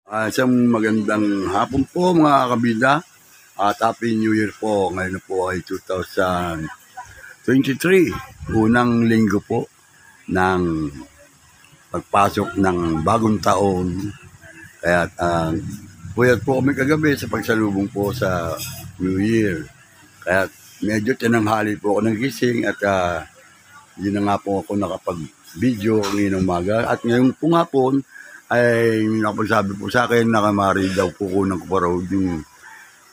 Isang magandang hapon po mga kabida at Happy New Year po. Ngayon po ay 2023, unang linggo po ng pagpasok ng bagong taon. Kaya puyat po kami kagabi sa pagsalubong po sa New Year. Kaya medyo tinanghali po ako nagising at yun na nga po ako nakapag-video ngayong umaga. At ngayon po nga po ay nakapagsabi po sa akin na kamari daw po kunan ko pa raw yung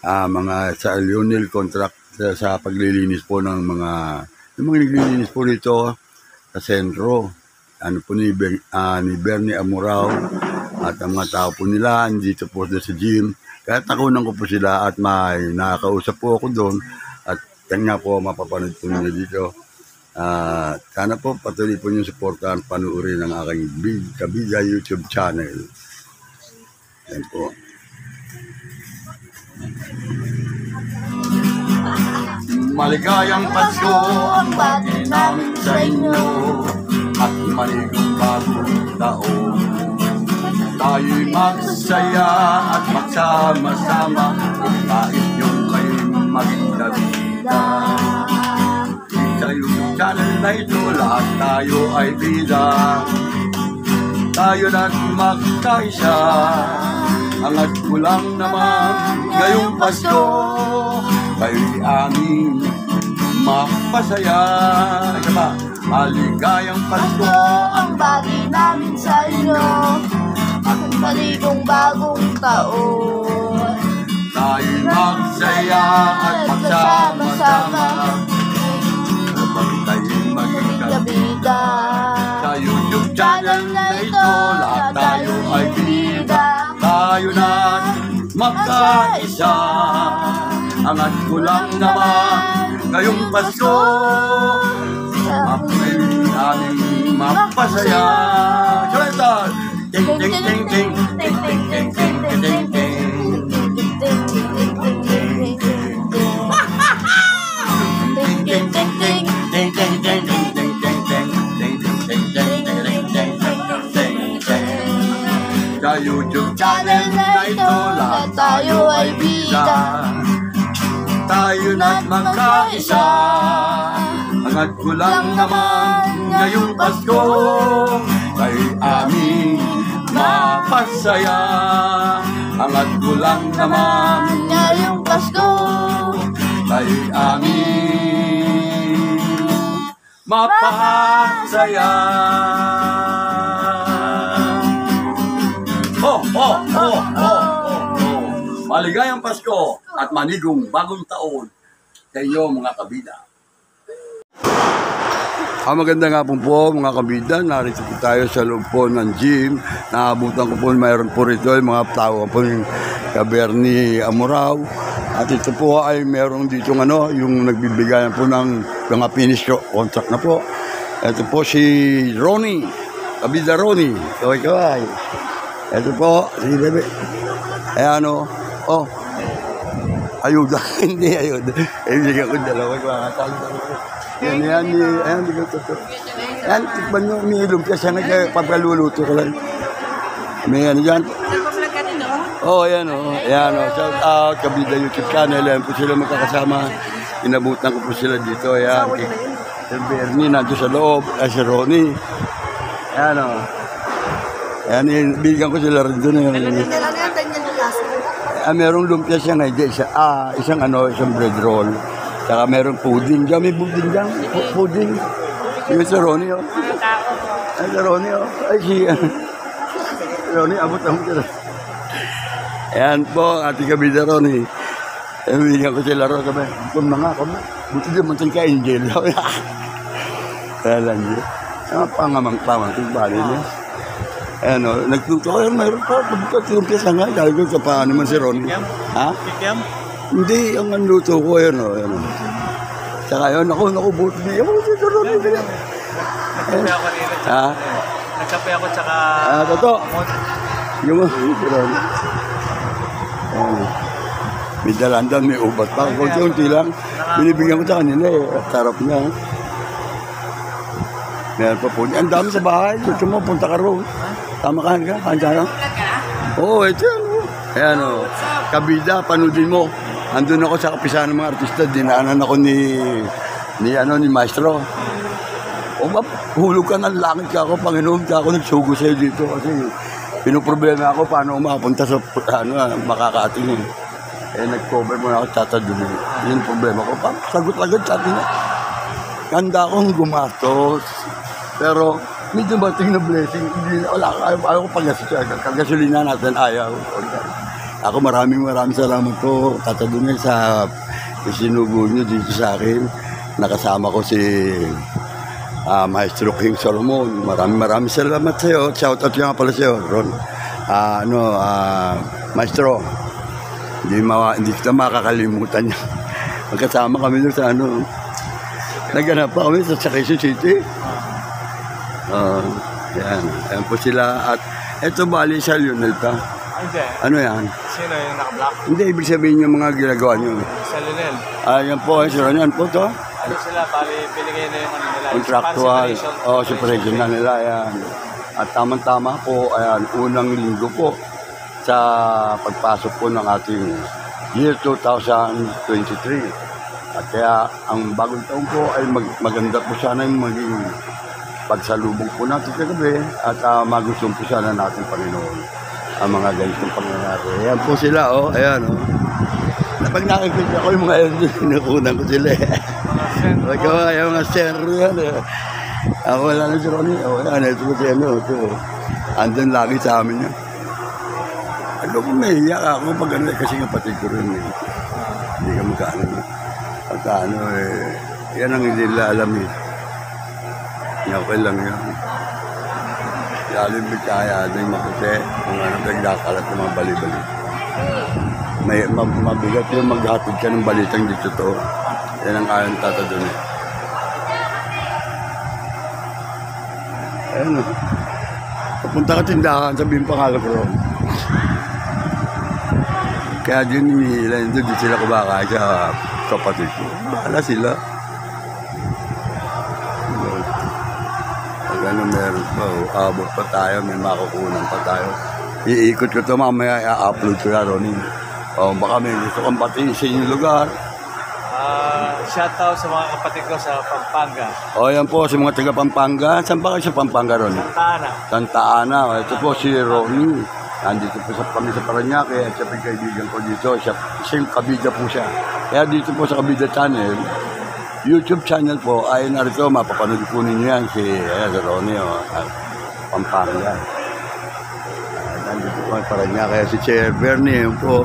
mga sa Lionel contract sa paglilinis po ng mga naglilinis po nito sa sentro. Ano po ni Bernie Amurao at ang mga tao po nila dito po sa gym. Kaya takunan ko po sila at may nakakausap po ako doon at kanya po mapapanood po nila dito. Sana po patuloy po yung supportahan, panuorin ang aking Kabida YouTube channel. Yan po. Maligayang Pasko ang bati namin sa inyo at maligong bagong taon. Tayo'y magsaya at magsama-sama kahit yung kayo'y maging-labida. Sa YouTube channel na ito, lahat tayo ay bida. Tayo na't magkaisa, angat ko lang naman ngayong Pasko. Kayo'y aming mapasaya. Diba? Maligayang Pasko ang bagi namin sa inyo at maligong bagong taon. Tayo'y magsaya at magsama-sama habang tayo'y magkakabida. Sa YouTube channel na ito, lahat tayo ay bida. Tayo na magkaisa, angat ko lang naman ngayong Pasko. Mapalit aming mapasaya. Sulitan! Ting ting ting ting ting ting ting ting ting ting. Sa YouTube channel na ito, lahat tayo ay bida. Tayo na't magkaisa, angat ko lang naman ngayong Pasko. Kay aming mapasaya, angat ko lang naman ngayong Pasko. Kay aming mapasaya. Maligayang Pasko at manigong bagong taon sa inyo mga kabida. Maganda nga po mga kabida, narito po tayo sa loob po ng gym. Naabutan ko po, mayroon po rito yung mga tao po yung Bernie Amurao. At ito po ay mayroon dito yung nagbibigayan po ng mga finish contract na po. Ito po si Ronnie, Kabida Ronnie. Kaway. Ito po, si Bebe. Ayuda. Hindi ayuda. Bigyan ko dalawa. Yan, bigyan ko ito. Yan, tikman nyo, may lumpia siya nagpapaluluto ko lang. May dyan. Yan o. Shout out, Kabida YouTube channel. Yan po sila magkakasama. Inabutan ko po sila dito. Yan, si Bernie nandito sa loob. Si Ronnie. Yan o. Yan, bigyan ko sila rin doon. Merong lumpia siya isang bread roll. Saka merong pudding. Diyan may pudding dyan. Pudding. Yung si Ronnie o. Ay, si Ronnie o. Ay, si Ronnie, abot. Ayan po, ating Kabida Ronnie. Bigyan ko sila ron. Sabi, kung mga, buti din mo ka Angel. Kaya lang yun. Pangamang-pamang, kung bali niya. Ayan o, nagtuto ko yun, mayroon pa, lumpia sa nga, dahil ko sa paano man si Ronnie. Ha? Hindi, ang luto ko yun o. Saka yun, ako, buti niya. Si Ronnie. Nagkape ako rin. Ha? Nagkape ako tsaka... Totoo. Yung si Ronnie. May dalandan, may ubat pa. Kunti lang. Binibigyan ko sa kanila Sarap niya. Meron pa po. Ang dami sa bahay. Gusto mo, punta ka roon. Tama ka. Andiyan lang. Oo, ito yan. Ayan o. Kabida, panoodin mo. Andun ako sa kapisa ng mga artista. Dinaanan ako ni Maestro. O ba, hulog ka ng langit ka ako, Panginoon ka ako, nagsugo sa'yo dito. Kasi pinoproblema ako paano umapunta sa makakaating eh. Eh, nag-cover mo na ako, tatadulin. Yun yung problema ko. Sagot agad sa atin. Handa akong gumastos. Pero, medyo bating na blessing. Hindi, wala, ayaw ko pag-gasolina natin, ayaw. Ako maraming salamat po, tatadulin sa sinugo nyo dito sa akin. Nakasama ko si Maestro King Solomon. Maraming salamat sa iyo. Shout out nga pala sa iyo, Ron. Maestro, hindi kita makakalimutan niya. Magkasama kami doon sa naghanap pa kami sa Quezon City. Ayan po sila. At eto bali sa Lionel pa. Hindi. Ano yan? Sino yung naka-block? Hindi, ibig sabihin yung mga ginagawa niyo. Sa Lionel. Ayan po, yan po to. Ano sila, bali, binigay na yung ano nila. Contractual. Separation na nila, yan. At tamang-tama po, ayan, unang linggo po sa pagpasok po ng ating year 2023. At kaya, ang bagong taon po ay maganda po sana yung maging pagsalubong po natin kagabi at magustuhan po sana natin, Panginoon, ang mga ganitong pangyayari. Ayan po sila, ayan, Pag nakikita ko yung mga sinukunan ko sila, yung mga sero yan, Ako wala na si Ronnie, ayan, ito po siya, ito. Andun lagi sa amin yan. Ano kung mahiyak ako pag kasi nga patid ko rin, Hindi ka magkaano, yan ang hindi nila alam, Okay lang yan. Lalo yung kaya, yung maputi, kung nagdakalat ng mga bali-bali. Mabigat yung maghatid ka ng balitang dito to. Yan ang kayang tatadun. Ayan o. Papunta ka tindahan, sabihin pangalan ko ron. Kaya din hinihila yun doon, di sila kumakain sa kapatid ko. Bahala sila. Pag meron pa, abot pa tayo, may makukunan pa tayo. Iikot ko ito, mamaya i-upload ko na, Ronnie. Baka may gusto kang batiin sa inyong lugar. Shoutout sa mga kapatid ko sa Pampanga. Yan po, sa mga taga Pampanga. Saan ba kayo sa Pampanga, Ronnie? Santa Ana. Ito po si Ronnie. Nandito po kami sa Paranaque. At siya po kaibigan ko dito. Siya yung Kabida po siya. Kaya dito po sa Kabida Channel, YouTube channel po, ay narito, mapapanood po ninyo yan si Ronnie, Pampanga. Nandito po ang Paranaque. Kaya si Chair Bernie, yun po.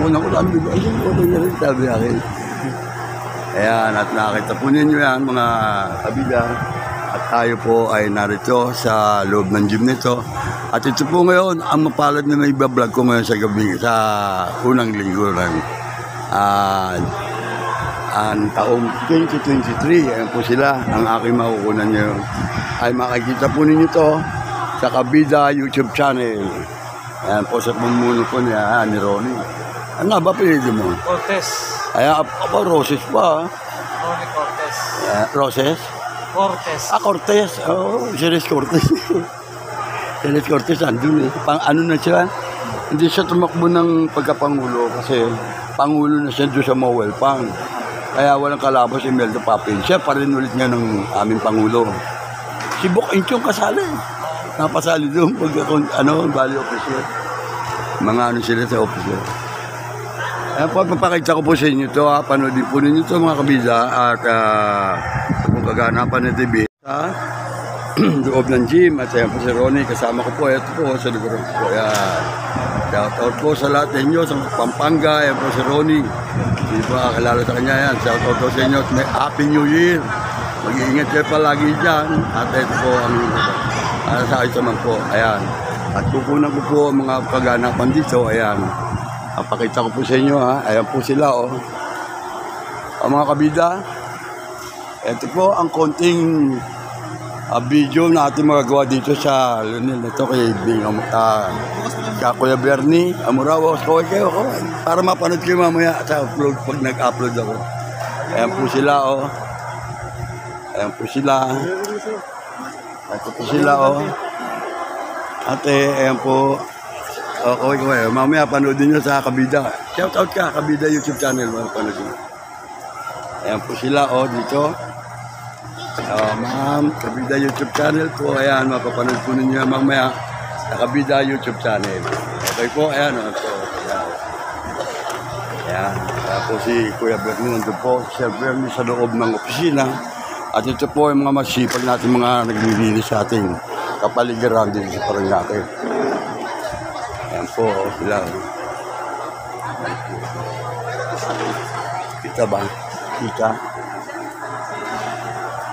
Unang ko lang, ayun po na rin sabi akin. Ayan, at nakita po ninyo yan, mga kabida. At tayo po ay narito sa loob ng gym nito. At ito po ngayon, ang mapalad na may ibablog ko ngayon sa gabi, sa unang linggo ng ang taong 2023. Ayan po sila, ang aking makukunan nyo. Ay makikita po ninyo to sa Kabida YouTube channel. Ayan po sa pumuno po niya, ni Ronnie. Ano ba pinili mo? Cortez. Ayan, Roses pa. Ronnie Cortez. Roses? Cortez. Cortez. Ceres Cortez. Ceres Cortez, andun ano na siya? Hindi siya tumakbo ng pagkapangulo kasi pangulo na siya doon sa Mowel Pang. Kaya walang kalabas si Imelda Papin. Siya pa rin ulit niya ng aming pangulo. Si Bok Inchong kasali. Napasali doon pag bali officer. Mga sila sa officer. Ayan po, papakita ko po sa inyo ito. Panoodin po ninyo ito mga kabila. At kung kaganapan ng TV sa loob ng gym. At ayan po si Ronnie. Kasama ko po. Ito po sa lugar ko. Ayan. Shout out po sa lahat ninyo. Sa Pampanga. Ayan po si Ronnie. Hindi pa kakilala sa kanya yan. Shout out po sa inyo. Happy New Year. Mag-iingat kayo palagi dyan. At ito po ang sa akin naman po. Ayan. At kukunan ko po ang mga kaganapan dito. Ayan. Papakita ko po sa inyo ha. Ayan po sila Ang mga kabida. Ito po ang konting video natin magagawa dito sa Lionel. Ito kay Kuya Bernie Amurawa. Kaway kayo. Para mapanood kayo mamaya sa upload pag nag-upload ako. Ayan po sila Ayan po sila. Ito po sila Ate, ayan po. Okay. Mamaya panoodin nyo sa Kabida. Shout out ka, Kabida YouTube channel. Panoodin nyo. Ayan po sila, dito. Ma'am, Kabida YouTube channel po. Ayan, mapapanood po ninyo mamaya sa Kabida YouTube channel. Okay po, ayan. Ayan. Ayan po si Kuya Bernie nandun po. Sir Bernie sa loob ng opisina. At ito po yung mga masipag natin mga naglilinis sa ating kapaligiran din sa Paranaque. Ayan po, sila. Kita ba? Kita.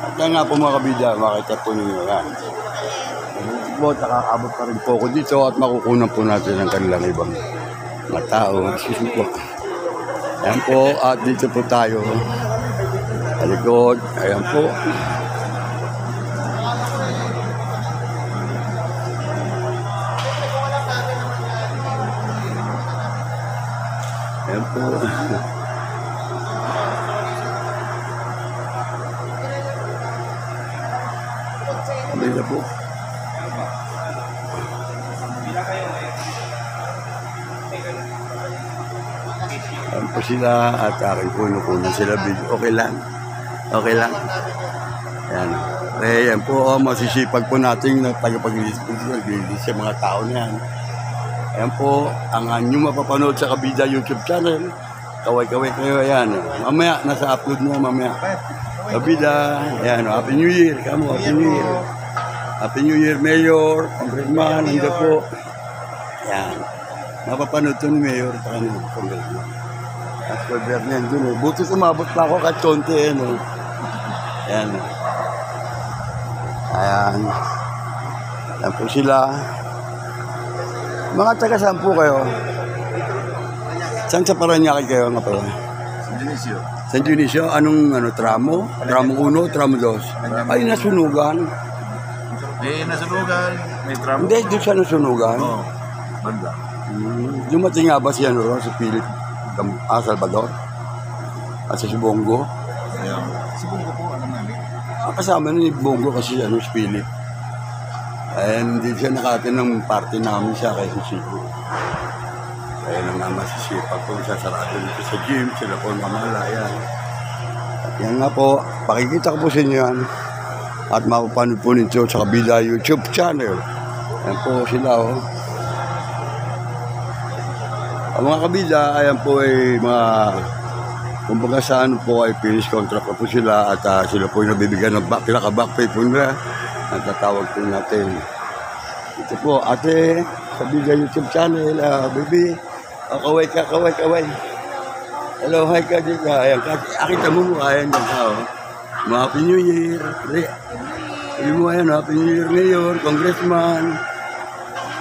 At yan nga po mga kabida, makita po ninyo yan. Po, nakakabot pa rin po ako dito at makukunan po natin ang kanilang ibang mga tao. Excuse me po. Ayan po, at dito po tayo. Alikod, ayan po. Ayan po. Ayan po. Ayan po sila at aking puno-puno sila. Okay lang. Okay lang. Ayan. Ayan po, masisipag po natin na tagapaglilis sa mga tao na yan. Ayan po, ang inyong mapapanood sa Kabida YouTube channel. Kaway-kaway kayo, ayan. Mamaya, nasa upload na mamaya. Kabida, ayan, Happy New Year. Kamo, Happy New Year. Happy New Year, Mayor, Congressman, nandiyo po. Ayan. Mapapanood to ni Mayor, Congressman. At Kuya Bernie, dun. Buti sumabot pa ako kahit konti, ano. Ayan. Ayan. Ayan po sila. Mga taga saan po kayo? Saan sa Paranaque kayo nga pala? San Dionisio. San Dionisio? Anong tramo? Tramo 1, tramo 2? Ay, nasunugan. Nasunugan. May tramo. Hindi, doon sa nasunugan. Oo. Banda. Dumating nga ba si si Philip Salvador? At si Bongo? Ayan. Si Bungo po, alam namin. Kasama ni Bongo kasi si Philip. And hindi siya nakatin ng party namin siya kay Sisipo. Kaya nang nga masisipag po siya sarado dito sa gym, sila po mamalayan. At yan nga po, pakikita ko po sa inyo yan. At mapapanood po ninyo sa Kabida YouTube channel. Yan po sila Ang mga kabida, ayan po ay mga kumbaga sa ano po ay finish contract po sila at sila po yung nabibigyan ng pinaka-back pay po nila. Ang tatawag po natin. Ito po, ate, sa Kabida YouTube channel, baby. Kaway. Hello, hi ka dito. Ayan, akita mo ayan yung tao. Happy New Year. Sabi mo ayan, Happy New Year ngayon, Congressman.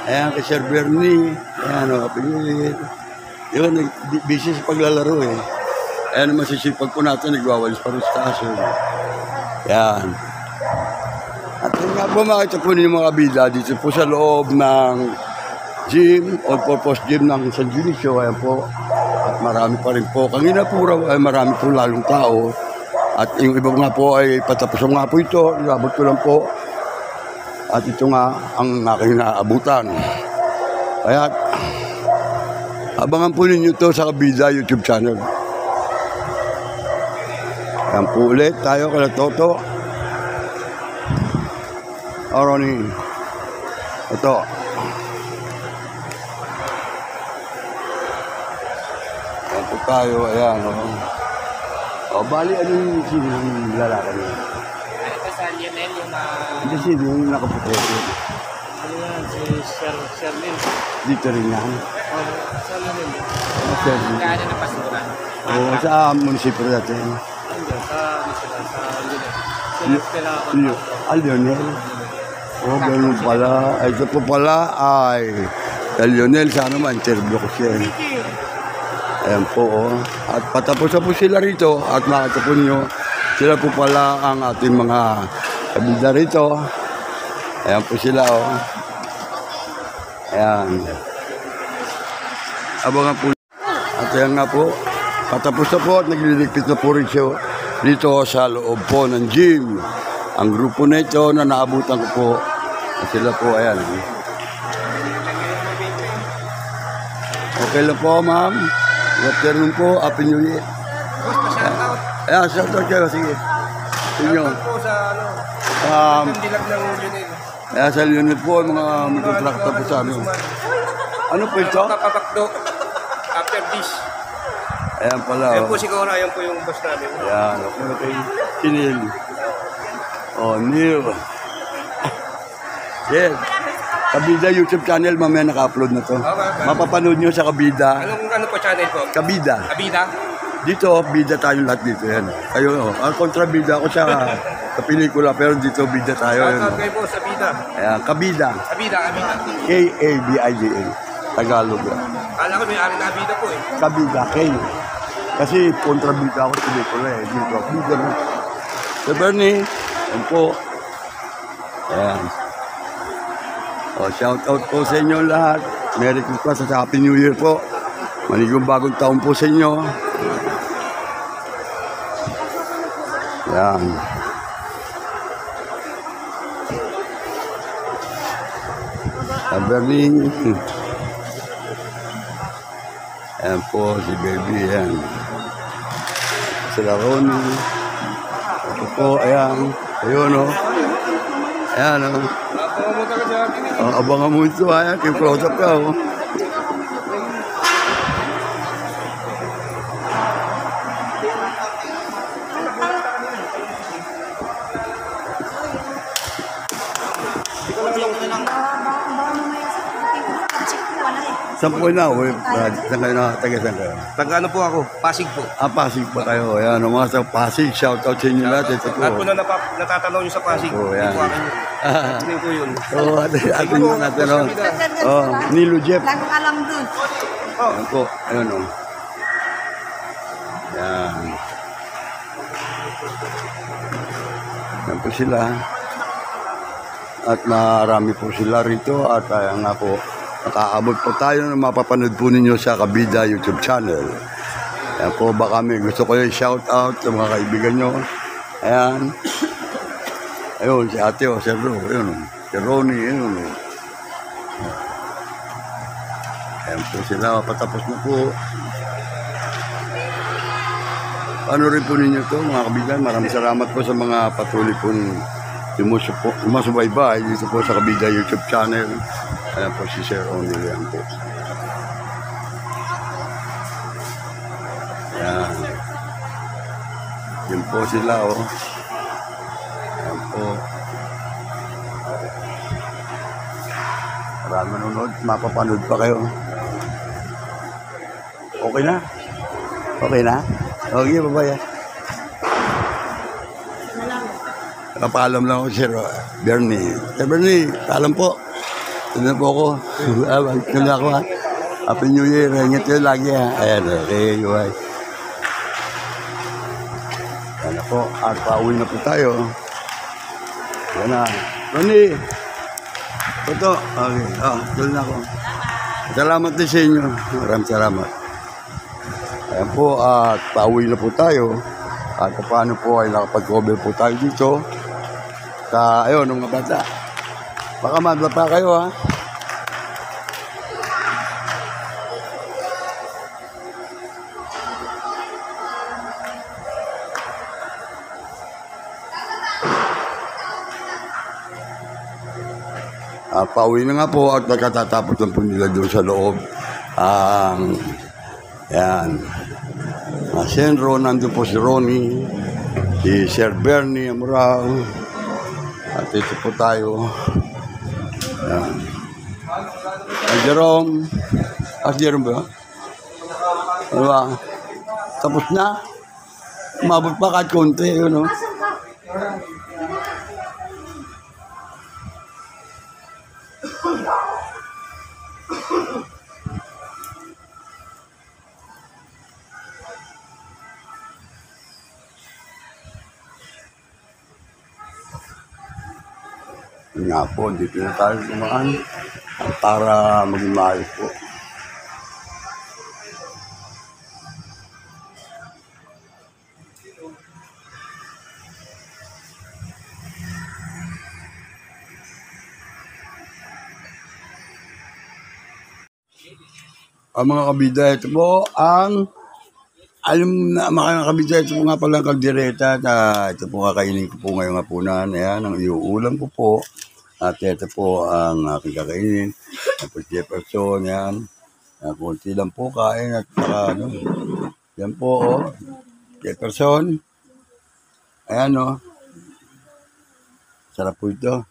Ayan, kay Sir Bernie. Ayan, Happy New Year. Yun, busy sa paglalaro eh. Ayan, masisipag po natin, nagwawalis pa rin sa taso. Ayan. At yun nga po, makita po ninyo mga kabida dito po sa loob ng gym, all-purpose gym ng San Dionisio. Ayan po. At marami pa rin po. Kanina po ay marami po lalong tao. At yung iba nga po ay patapos nga po ito. Inabot ko lang po. At ito nga ang aking naabutan. Kaya abangan po ninyo ito sa Kabida YouTube channel. Ayan po ulit tayo kala Toto. Ronnie. Ito. Ayan po tayo. Ayan. Bali, anong sino yung lalaki niya? Ito sa Lionel yung Hindi sino yung nakaputi. ano yan, si Sherlyn. Dito rin yan. Sa Lionel. Sherlyn. Kaya na pasukan. Oo, sa munisipyo natin. Hindi, sa Lionel. Lionel. Oh, ganun pala. Ito po pala ay kay Lionel. Sana ma-interview ko siya. Ayan po, At patapos na po sila rito. At makita po nyo, sila po pala ang ating mga kabida rito. Ayan po sila, Ayan. Abangan po. At ayan nga po, patapos na po at nagliligpit na po rin siya dito sa loob po ng gym. Ang grupo na ito na naabutan ko po, sila po, ayan. Okay lang po, ma'am. Good afternoon po. Happy New Year. Boss, pa-shoutout. Ayan, shoutout kayo. Sige. Inyo. Shoutout po sa dilag ng Lionel. Ayan, sa unit po, mga magkontrakta po sa amin. Ano po ito? Kapapakdo. After this. Ayan pala. Ayan Oh. po siguro, ayan po yung boss namin. Ayan, okay. Kinil. Oh, Neil. Yes. Kabida YouTube channel, mamaya naka-upload na to. Okay. Mapapanood nyo sa Kabida. Ano po channel po? Kabida. Abida? Dito, bida tayo lahat dito. Yan. Kayo, kontrabida ako sa pelikula, pero dito bida tayo. Shoutout Yan. kayo po sa Abida. Ayan, Kabida. Abida. K-A-B-I-D-A. Tagalog. yan. Kala ko may ari na Abida po eh. Kabida, K. Kasi kontrabida ako sa pelikula eh. Dito, bida na. So, Bernie, yan po. Ayan. O, shout out po sa inyo lahat. Merry Christmas at Happy New Year po. Maligong bagong taon po sa inyo. Yan. Bernie. Ayan po si baby. Ayan. Sila Ronnie. Ito po. Ayan. Ayun o. Ayan o. Pumunta ka sa akin eh. Abangan mo ito. Ayan. Close up ka o. Saan po na? Saan kayo na? Taga-saan kayo? Taga ano po ako? Pasig po. Pasig pa kayo. Ayan, mga sa Pasig. Shout out sa inyo lahat. Ito po. Lahat po na natatanaw nyo sa Pasig. Oo, yan. Hindi po akin yun. Hindi po yun. Oo, atin nyo natin. Oh, Nilo Jeff. Lang alam dun. Ayan po. Ayan o. Ayan. Ayan po sila. At marami po sila rito. At ayan nga po. Nakaabot po tayo na mapapanood po ninyo sa Kabida YouTube channel. Ayan po, baka may gusto ko yung shout out sa mga kaibigan nyo. Ayan. Ayun, si ate o, si Ro. Ayun, si Ronnie. Ayun. Ayan po sila, patapos na po. Ano rin po ninyo to mga kabigan. Maraming salamat po sa mga patuloy po sumusubaybay dito po sa Kabida YouTube channel. Ayan po si Sir O'Neill yan po. Ayan. Yun po sila o. Oh. Ayan po. Marami nanonood. Mapapanood pa kayo. Okay na? Okay na? Okay, babaya. Nakapaalam lang ako si Bernie. Sir Bernie, paalam po. Ito na po ako. Ito na ako ha. Happy New Year. Ingat kayo lagi ha. Ayan, okay, UI. Ayan na po. At pauwi na po tayo. Ayan na. Ronnie! Ito. Okay. Tuloy na ako. Salamat din sa inyo. Maraming salamat. Ayan po. At pauwi na po tayo. At paano po ay nakapag-cover po tayo dito. Sa, ayun, mga bata. Baka madla pa kayo ha. Pauwi na nga po at nagkatatapos lang po nila doon sa loob. Yan. Si Enro, nandun po si Ronnie, si Sir Bernie Amoral. At ito po tayo. Yan. Jerome. Si Jerome ba? Ano ba? Tapos na? Umabot pa kahit konti. Yun, no? Nga po, dito na tayo kumaan para maging maayos po. mga kabida, ito po ang alam na mga kabida, ito po nga palang kaldereta na ito po kakainin ko po ngayong hapunan. Ayan, ang iuulam ko po. At ito po ang aking kakainin. Tapos Jefferson, yan. Kunti lang po kain at saka ano. Yan po, oh. Jefferson. Ayan, oh. Sarap po ito.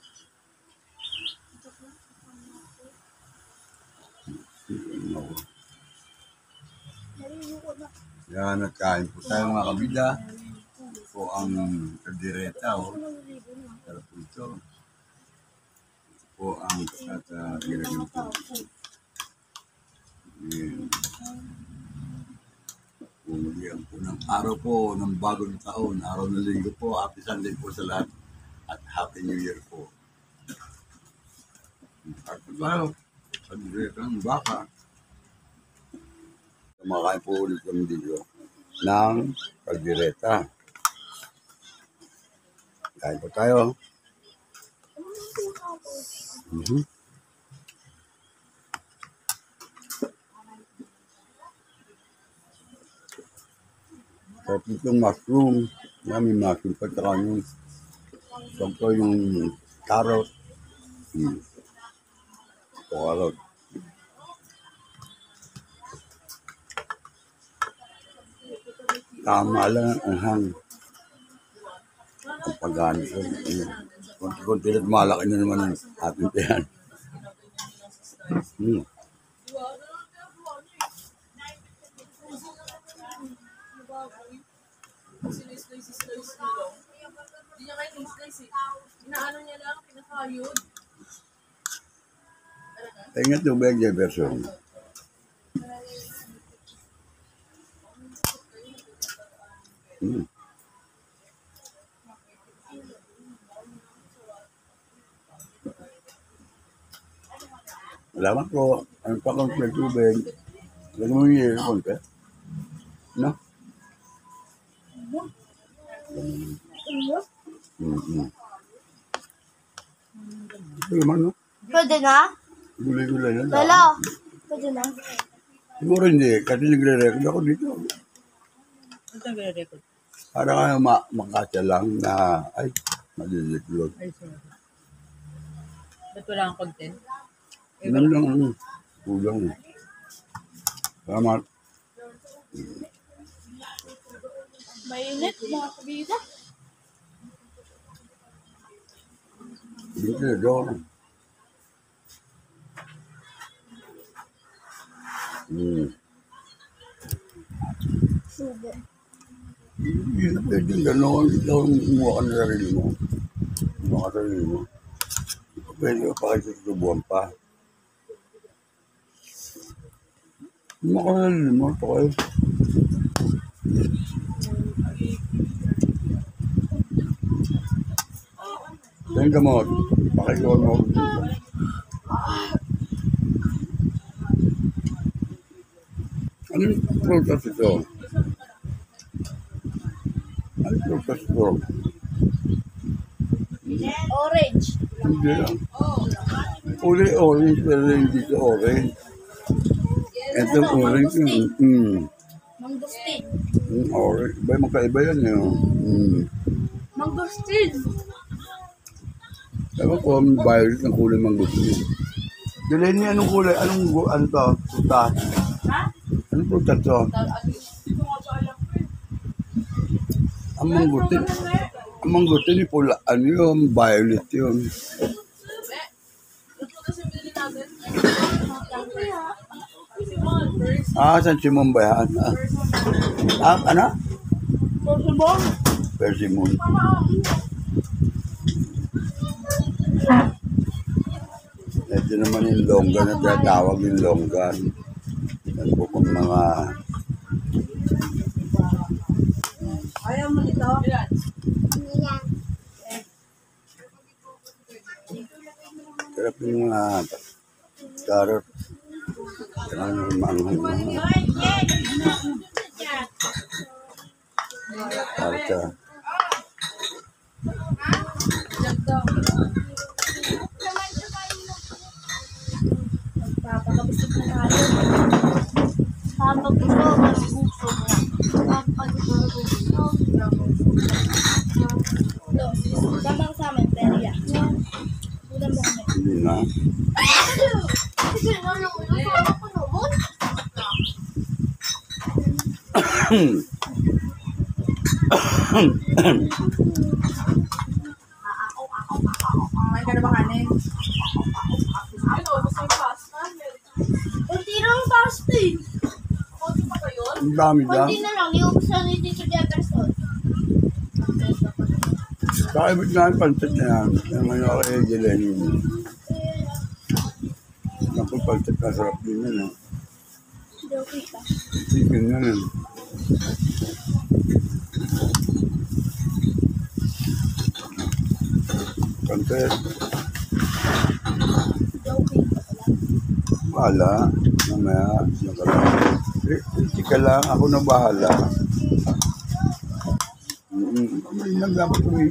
Yan, at kain po tayo mga kabida. Ito po ang kaldereta, oh. Sarap po ito. Ito po ang ginagawa po. Yan. Bumagyan po ng araw po ng bagong taon. Araw ng linggo po. Happy Sunday po sa lahat. At Happy New Year po. At tayo, kaldereta ng baka. Kumakain po ulit kami dito ng kaldereta. Kain po tayo. Sarap itong mushroom. May mushroom pa saka yung siyempre yung carrot. Carrot. Tama lang ang hang. Ang pagano ko. Kunti-kunti at malaki na naman ang ating tiyan. Hindi niya kayo slice eh. Inaano niya lang, pinakayod. Tingnan tubig, Jefferson. Salamat po. Ang pakong tubig. Lagyan mo yung earphone ka. No? Ito naman, no? Pwede na? Gulay-gulay na lang. Lolo, pwede na? Siguro hindi. Kasi nagre-record ako dito. Ano ang record? Para nga makasya lang na, ay, maliliklod. Ay, sorry. Ba't wala kang content? Yan lang ang kulang. Salamat. Mainit, mga kabida. Dito na doon. Subo. Hindi na pwede gano'n. Ikaw ang kumuha ka na sarili mo. Kumuha ka sarili mo. Hindi pa pwede ka pakisusubuan pa. Kumuha ka na sarili mo. Ito kayo. Thank you mo. Pakikuha mo ako dito. Anong prutas ito? Anong prutas ito? Orange. Hindi lang. Uli orange pero hindi ito orange. Ito orange yun. Mangosteen. Orange. Iba yung magkaiba yan yun. Mangosteen. Ewan ko, may violet ng kulay mang gusto niya. Dilay niya, anong kulay? Ano to? Prutas? Ha? Anong prutas to? Ang manggutin. Ang manggutin yung pula. Ano yun? Violet yun. San Simon ba yan? Ano? Susubong. Persimmon. Ito naman yung longgan na tinatawag yung longgan. Yan po kung mga... Ayaw mo nito? Sarap yung mga carrot. Ano yung manghang. Carrot. Papakabusog na natin. na. Kumain ka na ba kanin? Ayun, ubos yung pasta. Kunti lang pasta eh. Konti pa ba yun? Ang dami dyan. Kunti na lang. Iubos na ni Tito Jefferson. Kakibig na yung pansit na yan. Yung mga nakakigilin yun. Naku, pansit na sarap din yun. Eh. Joke ka. Chicken na yun. Pansit. Joke ka pala. Bahala. Mamaya. Chika lang. Ako na bahala. May nagdapat kami.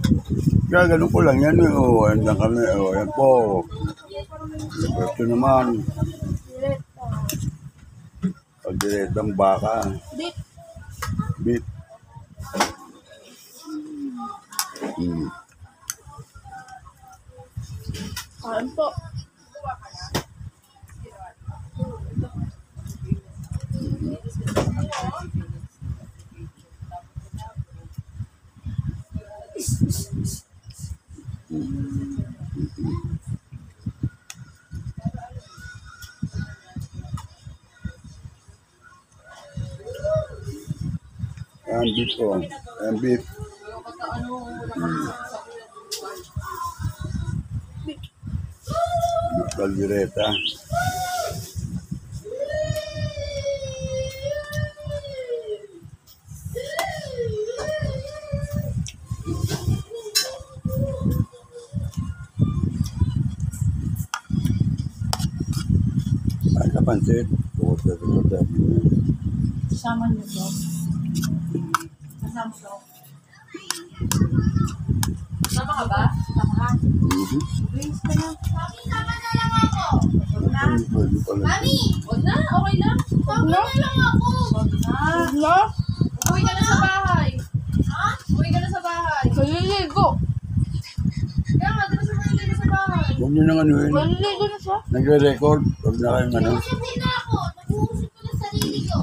Kaya ganun ko lang yan. O, andan kami. O, yan po. Ito naman. Pagdiretang baka. Beef. Beef. Kain po. Yan, beef ko. Yan, beef. Kaldireta. Ay, kapansit. Bukod sa ito. Kasama niyo to. Kasama to. Sama ka ba? Kasama ka. Please ka na. Mami, sama na lang ako. Pwede pala. Mami, Huwag na, okay na. sama na lang ako. Na. Uwi ka na sa bahay. Ha? Uwi ka na sa bahay. Kaliligo. Kaya nga, dito sa mga sa bahay. Huwag nyo nang anuhin. Kaliligo na siya. Nagre-record. Huwag na kayong ano. Iusap din na ako. Nag-uusap ko na sarili ko.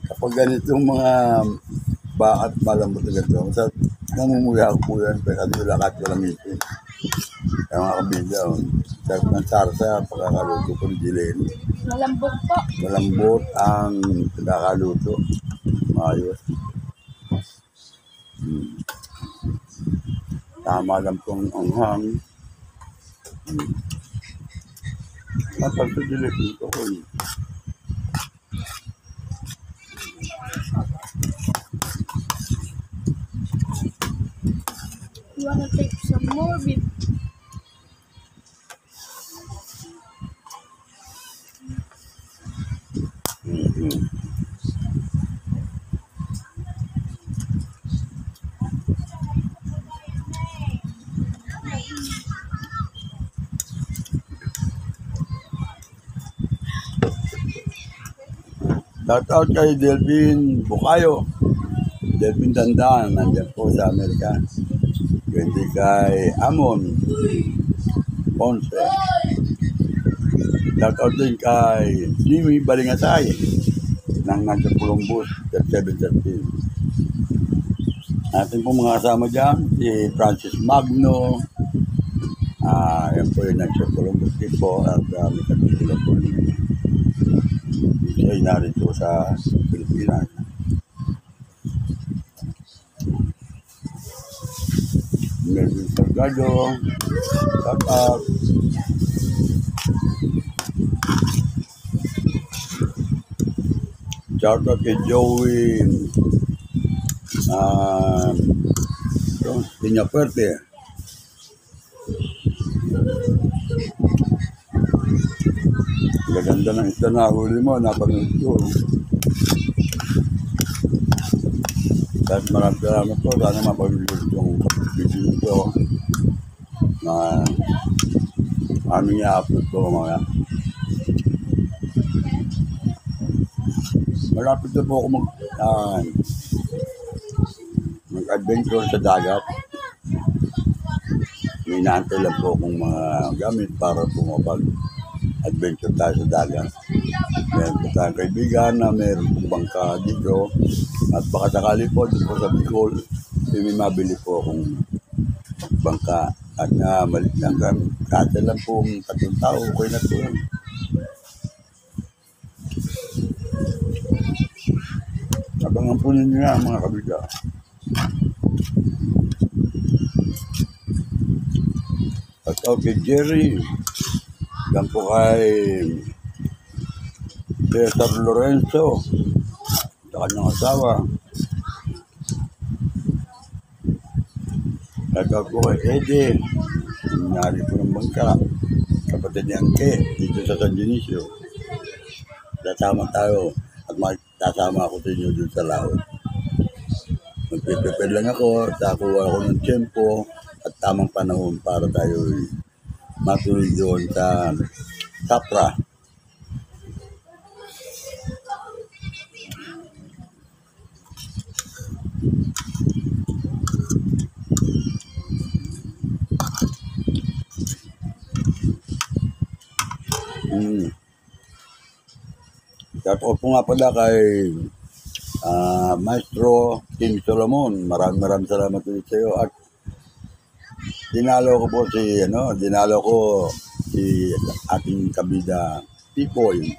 Kapag ganitong mga baat malambot na ganito, sa namumuya ko po yan, pero wala kahit walang ipin. Kaya mga kabila, sarap ng sarsa, pagkakaluto ko ng dilin. Malambog po. Malambot ang pagkakaluto. Maayos. Tama lang pong anghang. Kapag sa dilin dito ko yun. You wanna take some more beef? Shout out kay Delvin Bukayo. Delvin Dandan, nandiyan po sa Amerika. Hindi kay Amon Ponce. Shout out din kay Jimmy Balingasay ng nandiyan Columbus, 713. Ating po mga kasama dyan, si Francis Magno. Yan po yung nandiyan Columbus din po at may katulad po siya ay narito sa Pilipinas. Melvin Salgado, shout out. Shout out kay Joey Piñafuerte. Gaganda ng isda na huli mo, napanood ko. Kahit maraming salamat po, sana mapag-ulit yung video nito na aming i-upload po mga. Malapit na po ako mag-adventure sa dagat. May inaantay lang po akong mga gamit para pumapag-adventure tayo sa dagat. Meron po tayong kaibigan na meron pong bangka dito. At baka sakali po dito po sa Bicol, may mabili po akong bangka. At malit lang gamit. Kata lang po 3 tao, okay na po yan. Abangan po ninyo nga mga kabiga. At kay Jerry, yan po kay Cesar Lorenzo, sa kanyang asawa. At po kay Eddie, nangyari po ng bangka, kapatid ni Angke, dito sa San Dionisio. Kasama tayo at kasama ako sa inyo dun sa laot. Magpiprepare lang ako, takuha ako ng tiyempo at tamang panahon para tayo matuloy doon sa Capra. Shoutout po nga pala kay Maestro King Solomon. Maraming salamat ulit sa iyo. At dinalo ko si ating kabida Pipoy,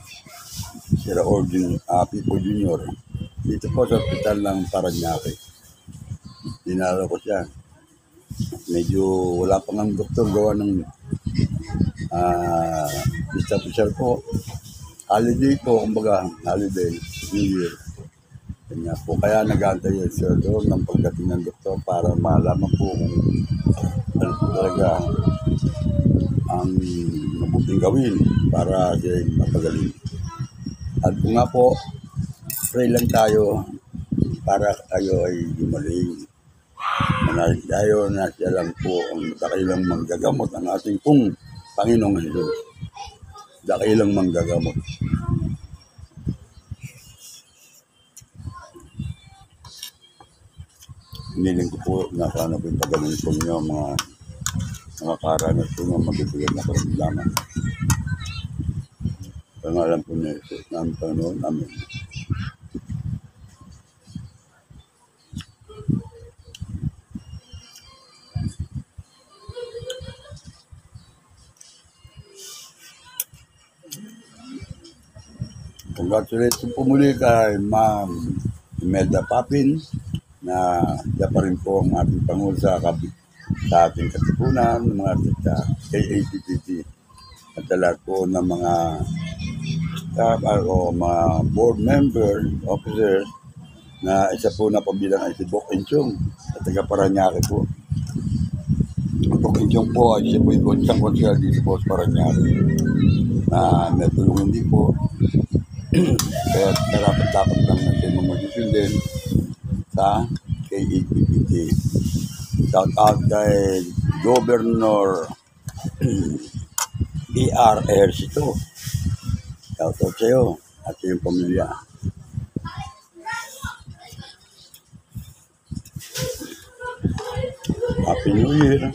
si Raul Pipoy Jr. Dito po sa hospital ng Parañaque. Dinalo ko siya. Medyo wala pa ng doktor gawa ng official po. Holiday po, kumbaga, holiday, New Year. Kanya po, kaya nag-aantay yung sir doon ng pagdating ng doktor para malaman po kung ano po talaga ang mabuting gawin para siya mapagaling. At kung nga po, pray lang tayo para tayo ay gumaling. Manalig tayo na siya lang po ang dakilang manggagamot ang ating pong Panginoong Jesus. Dakilang manggagamot. Hiniling ko po na sana po yung pagaling po niyo mga karanas po nga magbibigat na karamdaman. Pangalan po niya Jesus namin Panginoon. Amen. Congratulations po muli kay Ma'am Imelda Papin na siya pa rin po ang ating Pangulo sa ating katipunan, mga sa AAPPT at lahat po ng mga staff o mga board member, officers na isa po na pabilang ay si Bok Enchong at taga Parañaque po. Bok Enchong po ay siya po yung isang konsyal dito po sa Parañaque na natulungan din po. Kaya dapat lang natin mag-magiging din sa KAPPT. Shout out kay Governor PRRC to. Shout out sa iyo at sa iyong pamilya. Happy New Year.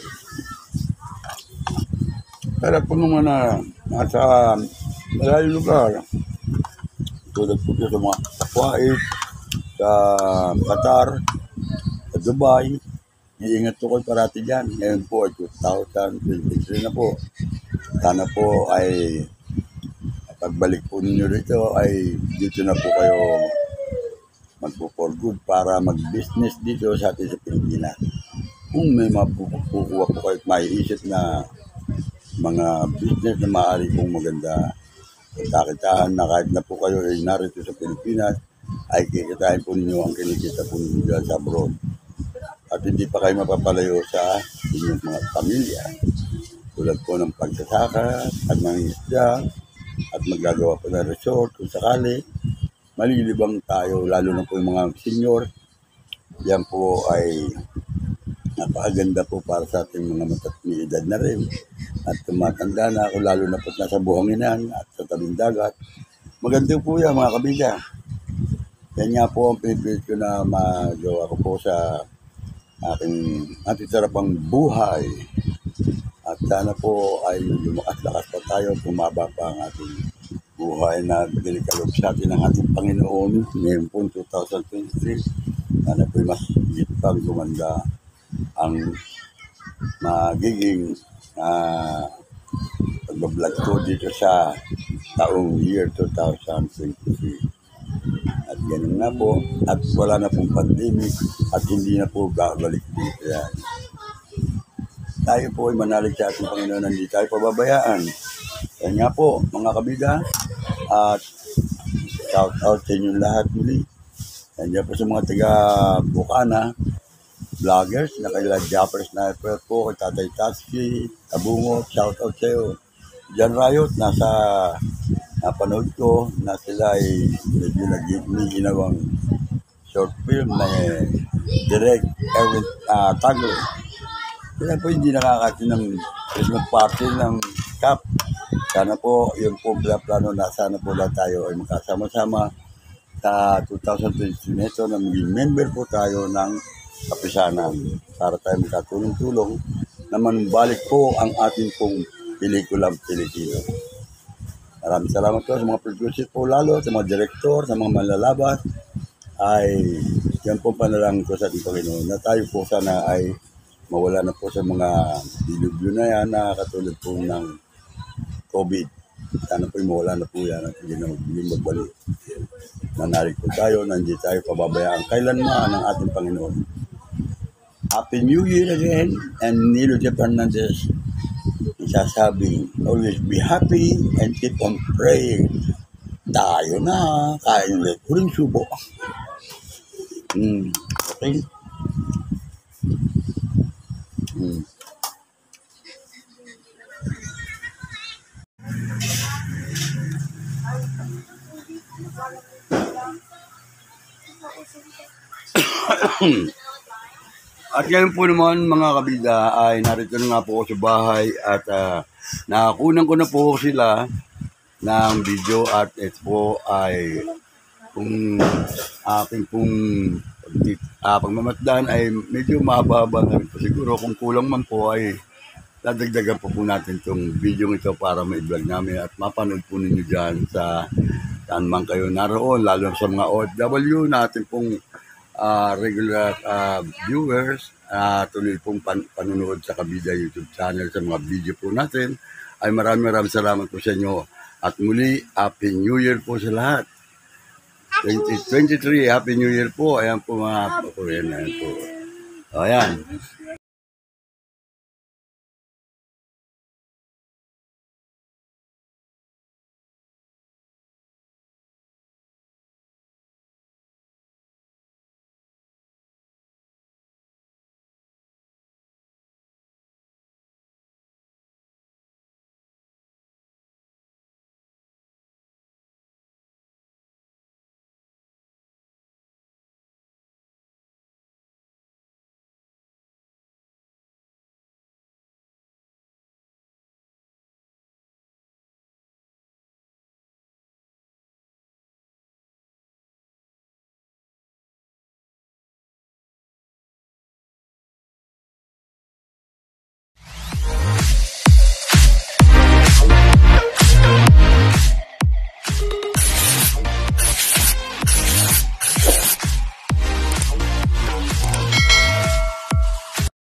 Kaya po naman na nasa malayong lugar. Tulad po sa mga Kuwait, sa Qatar, sa Dubai. Iingat po kayo parati dyan. Ngayon po ay 2023 na po. Sana po ay pagbalik po ninyo rito ay dito na po kayo magpo-for good para mag-business dito sa atin sa Pilipinas. Kung may mapukuha po kayo at maiisip na mga business na maaari pong maganda, kakitaan na kahit na po kayo ay narito sa Pilipinas, ay kikitain po ninyo ang kinikita po ninyo dyan sa abroad. At hindi pa kayo mapapalayo sa inyong mga pamilya. Tulad po ng pagsasaka at mga isda at maggagawa po ng resort kung sakali. Malilibang tayo, lalo na po yung mga senior. Yan po ay napakaganda po para sa ating mga matatmi edad na rin. At tumatanda na ako, lalo na po nasa buhanginan at sa tabing dagat. Maganda po yan mga kabila. Yan nga po ang pinipilit ko na magawa ko po sa aking natitira-pang buhay. At sana po ay lumakas-lakas pa tayo, tumaba pa ang ating buhay na binikalob sa atin ng ating Panginoon ngayon po 2023. Sana po mas higit pang gumanda ang magiging pagbablog ko dito sa taong year 2023. At ganun na po, at wala na pong pandemic at hindi na po babalik dito yan. Tayo po ay manalig sa ating Panginoon, hindi tayo pababayaan. Yan nga po, mga kabida, at shout out sa inyo lahat muli. Yan po sa mga taga Bukana, vloggers, na kaila Japper Sniper po, kay Tatay Tatsky, Tabungo, shout out sa iyo. Jan Riot, napanood ko na sila ay medyo may ginawang short film na direct Erwin Tagle. Sila po hindi nakakati ng Christmas party ng CAP. Sana po yung po plano na sana po lahat tayo ay magkasama-sama sa 2023 nito na maging member po tayo ng kapisanan para tayo magkatulong-tulong na manumbalik po ang ating pong pelikulang Pilipino. Maraming salamat po sa mga producer po lalo, sa mga direktor, sa mga manlalabas. Ay yan po panalangin ko sa ating Panginoon na tayo po sana ay mawala na po sa mga dilubyo na yan na katulad po ng COVID. Sana po mawala na po yan at hindi na magbalik. Nanalig po tayo na hindi tayo pababayaan kailanman ng ating Panginoon. Happy New Year again, and Nilo J. Fernandez isasabing, always be happy and keep on praying. Tayo na, kain ulit. Huling subo. Okay? At ngayon po naman mga kabida ay narito na nga po ako sa bahay at nakakunan ko na po sila ng video at ito po ay kung aking pong pagmamasdan ay medyo mababa na rin po. Siguro kung kulang man po ay dadagdagan po natin itong video ito para ma-vlog namin at mapanood po ninyo dyan sa saan man kayo naroon, lalo sa mga OFW natin pong regular viewers, tuloy pong panunood sa Kabida YouTube channel sa mga video po natin. Ay maraming salamat po sa inyo. At muli, Happy New Year po sa lahat. 2023, Happy New Year po. Ayan po mga po. Ayan po. Ayan.